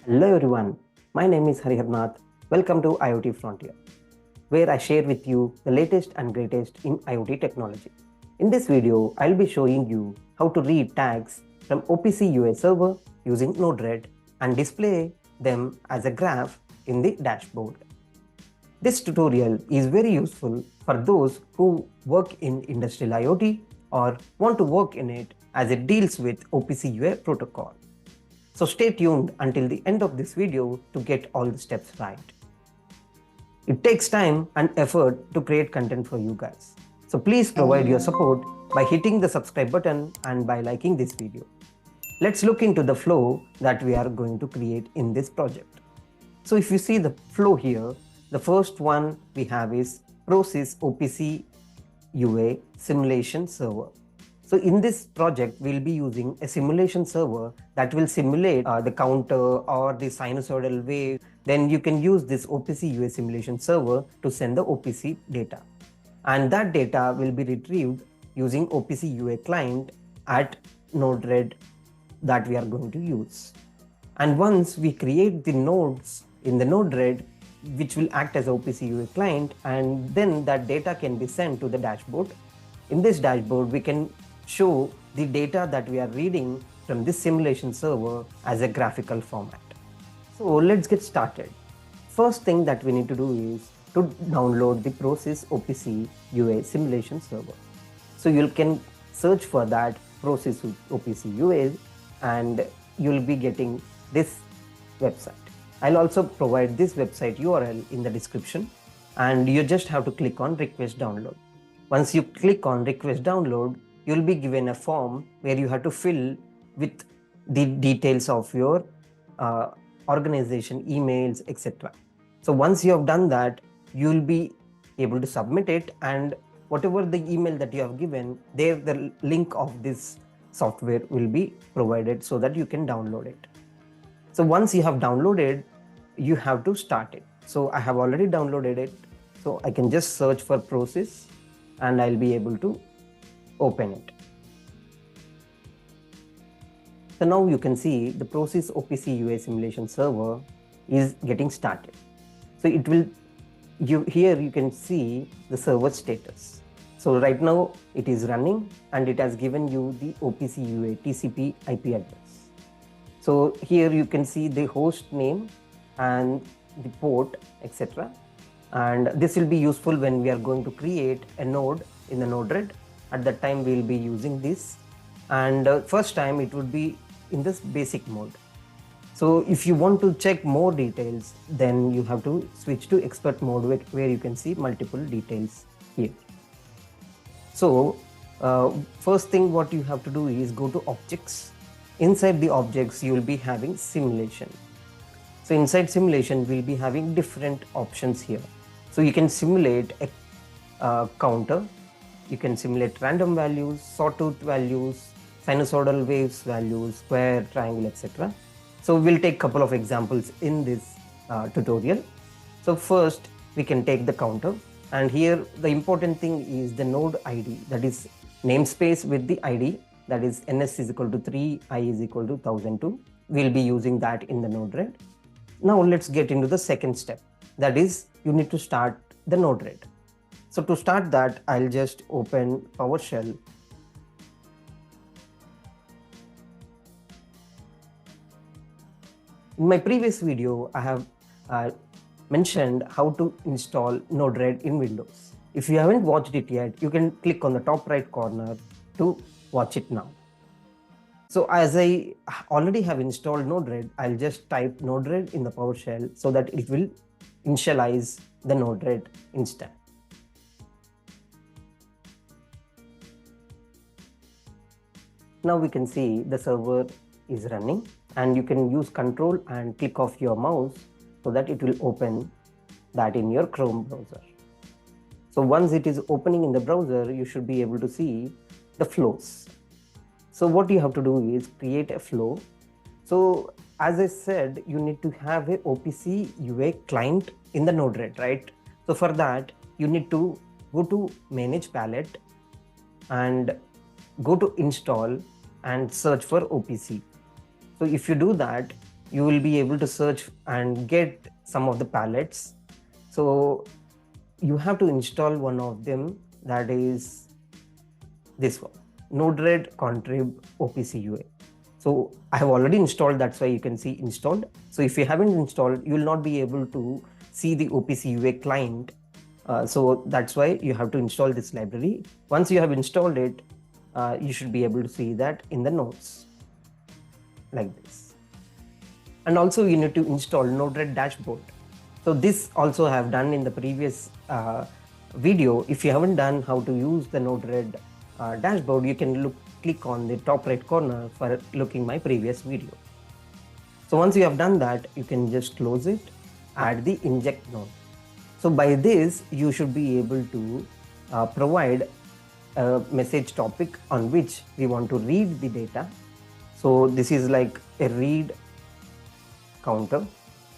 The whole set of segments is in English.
Hello everyone, my name is Hariharnath. Welcome to IoT Frontier, where I share with you the latest and greatest in IoT technology. In this video, I'll be showing you how to read tags from OPC UA Server using Node RED and display them as a graph in the dashboard. This tutorial is very useful for those who work in Industrial IoT or want to work in it as it deals with OPC UA protocol. So stay tuned until the end of this video to get all the steps right. It takes time and effort to create content for you guys. So please provide your support by hitting the subscribe button and by liking this video. Let's look into the flow that we are going to create in this project. So if you see the flow here, the first one we have is Prosys OPC UA Simulation Server. So in this project, we'll be using a simulation server that will simulate the counter or the sinusoidal wave. Then you can use this OPC UA Simulation Server to send the OPC data. And that data will be retrieved using OPC UA Client at Node RED that we are going to use. And once we create the nodes in the Node RED, which will act as OPC UA Client, and then that data can be sent to the dashboard. In this dashboard, we can show the data that we are reading from this simulation server as a graphical format. So let's get started. First thing that we need to do is to download the Prosys OPC UA Simulation Server. So you can search for that Prosys OPC UA and you'll be getting this website. I'll also provide this website URL in the description, and you just have to click on request download. Once you click on request download, you'll be given a form where you have to fill with the details of your organization, emails, etc. So once you have done that, you'll be able to submit it, and whatever the email that you have given, there the link of this software will be provided so that you can download it. So once you have downloaded, you have to start it. So I have already downloaded it. So I can just search for Prosys and I'll be able to open it. So now you can see the Prosys OPC UA Simulation Server is getting started. So it will, here you can see the server status. So right now it is running and it has given you the OPC UA TCP IP address. So here you can see the host name and the port, etc. And this will be useful when we are going to create a node in the Node RED. At that time we will be using this, and first time it would be in this basic mode. So if you want to check more details, then you have to switch to expert mode where you can see multiple details here. So first thing what you have to do is go to objects. Inside the objects you will be having simulation. So inside simulation we'll be having different options here. So you can simulate a counter, you can simulate random values, sawtooth values, sinusoidal waves values, square, triangle, etc. So we'll take a couple of examples in this tutorial. So first we can take the counter, and here the important thing is the node ID, that is namespace with the ID, that is ns is equal to 3, I is equal to 1002. We'll be using that in the Node RED. Now let's get into the second step, that is you need to start the Node RED. So to start that, I'll just open PowerShell. In my previous video, I have mentioned how to install Node RED in Windows. If you haven't watched it yet, you can click on the top right corner to watch it now. So as I already have installed Node RED, I'll just type Node RED in the PowerShell so that it will initialize the Node RED instance. Now we can see the server is running, and you can use control and click off your mouse so that it will open that in your Chrome browser. So once it is opening in the browser, you should be able to see the flows. So what you have to do is create a flow. So as I said, you need to have a OPC UA client in the Node RED, right? So for that, you need to go to manage palette and go to install and search for OPC. So if you do that, you will be able to search and get some of the palettes. So you have to install one of them, that is this one, Node RED contrib OPC UA. So I have already installed, that's why you can see installed. So if you haven't installed, you will not be able to see the OPC UA client. So that's why you have to install this library. Once you have installed it, you should be able to see that in the nodes like this. And also you need to install Node RED dashboard. So this also I have done in the previous video. If you haven't done how to use the Node RED dashboard, you can click on the top right corner for looking my previous video. So once you have done that, you can just close it, add the inject node. So by this, you should be able to provide a message topic on which we want to read the data. So this is like a read counter.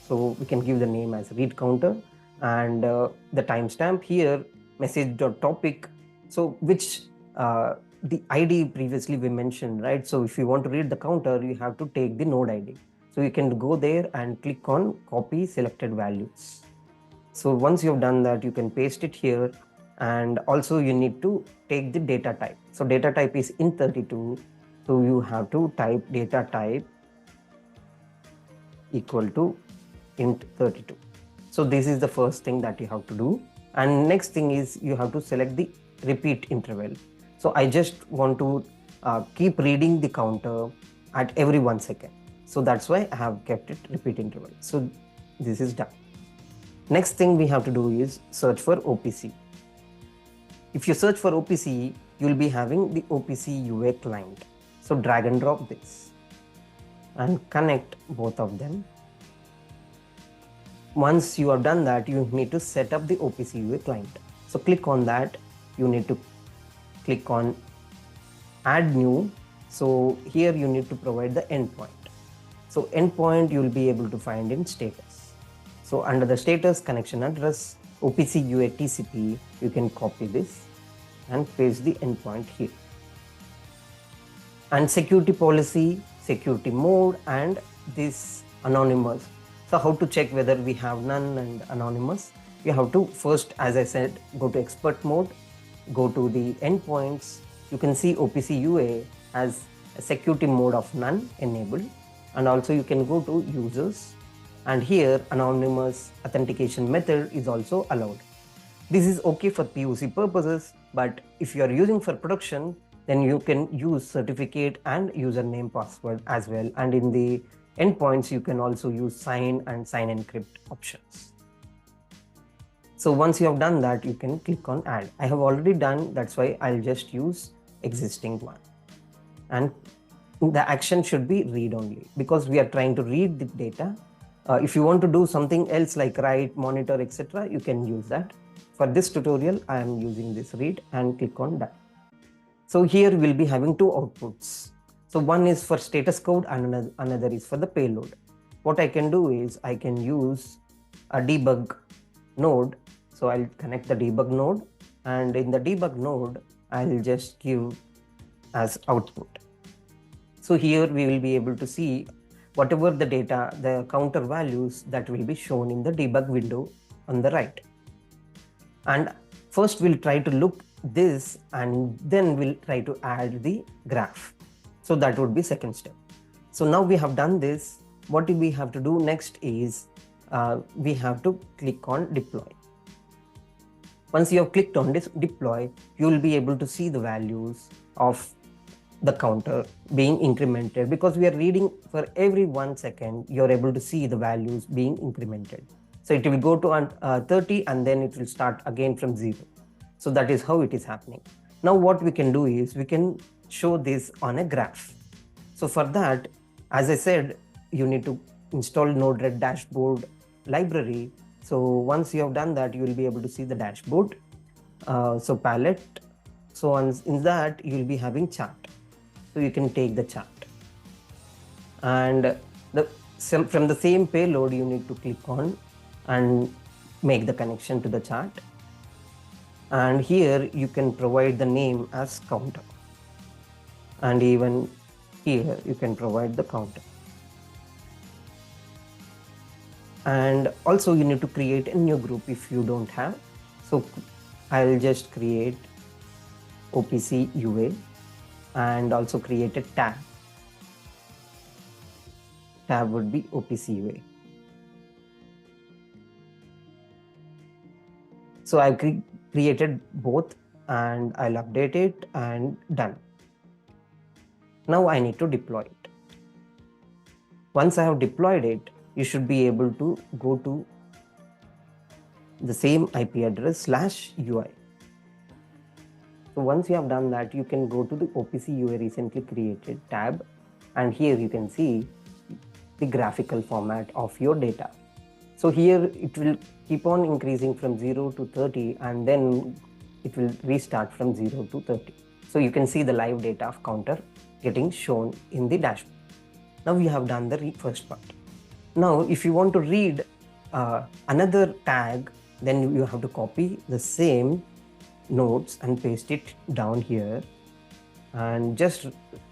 So we can give the name as read counter, and the timestamp here, message.topic. So which the ID previously we mentioned, right? So if you want to read the counter, you have to take the node ID. So you can go there and click on copy selected values. So once you have done that, you can paste it here, and also you need to take the data type. So data type is int32. So you have to type data type equal to int32. So this is the first thing that you have to do. And next thing is you have to select the repeat interval. So I just want to keep reading the counter at every 1 second. So that's why I have kept it repeat interval. So this is done. Next thing we have to do is search for OPC. If you search for OPC, you will be having the OPC UA client. So drag and drop this and connect both of them. Once you have done that, you need to set up the OPC UA client. So click on that. You need to click on add new. So here you need to provide the endpoint. So endpoint you will be able to find in status. So under the status connection address, OPC UA TCP, you can copy this and paste the endpoint here. And security policy, security mode, and this anonymous. So how to check whether we have none and anonymous? You have to first, as I said, go to expert mode, go to the endpoints. You can see OPC UA has a security mode of none enabled, and also you can go to users, and here anonymous authentication method is also allowed. This is okay for POC purposes, but if you are using for production, then you can use certificate and username password as well. And in the endpoints, you can also use sign and sign encrypt options. So once you have done that, you can click on add. I have already done, that's why I'll just use existing one. And the action should be read only, because we are trying to read the data. If you want to do something else like write, monitor, etc., you can use that. For this tutorial, I am using this read and click on done. So here we'll be having two outputs. So one is for status code and another is for the payload. What I can do is I can use a debug node. So I'll connect the debug node, and in the debug node, I'll just give as output. So here we will be able to see whatever the data, the counter values that will be shown in the debug window on the right. And first we'll try to look this, and then we'll try to add the graph. So that would be second step. So now we have done this. What we have to do next is we have to click on deploy. Once you have clicked on this deploy, you will be able to see the values of the counter being incremented, because we are reading for every 1 second. You're able to see the values being incremented. So it will go to 30 and then it will start again from 0. So that is how it is happening. Now what we can do is we can show this on a graph. So for that, as I said, you need to install Node RED dashboard library. So once you have done that, you will be able to see the dashboard. So palette. So in that, you will be having chart. So you can take the chart. And from the same payload, you need to click on and make the connection to the chart. And here you can provide the name as counter. And even here you can provide the counter. And also you need to create a new group if you don't have. So I'll just create OPC UA and also create a tab. Tab would be OPC UA. So I've created both and I'll update it and done. Now I need to deploy it. Once I have deployed it, you should be able to go to the same IP address /UI. So once you have done that, you can go to the OPC UA recently created tab, and here you can see the graphical format of your data. So here it will keep on increasing from 0 to 30 and then it will restart from 0 to 30. So you can see the live data of counter getting shown in the dashboard. Now we have done the first part. Now if you want to read another tag, then you have to copy the same nodes and paste it down here and just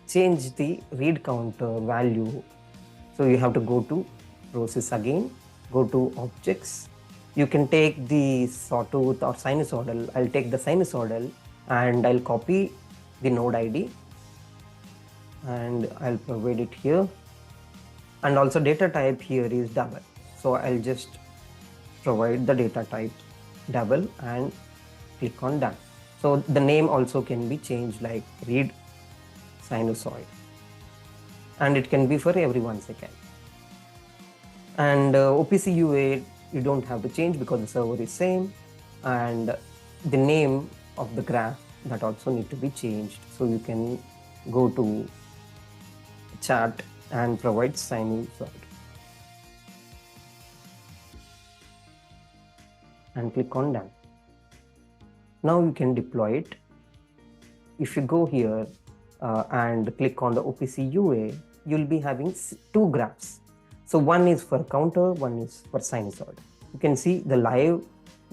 change the read counter value. So you have to go to Prosys again, go to objects. You can take the sawtooth or sinusoidal. I'll take the sinusoidal and I'll copy the node ID and I'll provide it here. And also data type here is double. So I'll just provide the data type double and click on done. So the name also can be changed like read sinusoid, and it can be for every 1 second. And OPC UA you don't have to change because the server is same, and the name of the graph that also need to be changed. So you can go to chart and provide sinusoid and click on done. Now you can deploy it. If you go here and click on the OPC UA, you'll be having 2 graphs. So one is for counter, one is for sinusoid. You can see the live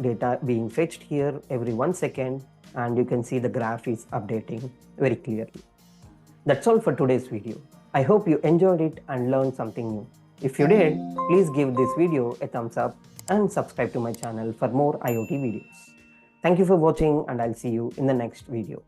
data being fetched here every 1 second, and you can see the graph is updating very clearly. That's all for today's video. I hope you enjoyed it and learned something new. If you did, please give this video a thumbs up and subscribe to my channel for more IoT videos. Thank you for watching, and I'll see you in the next video.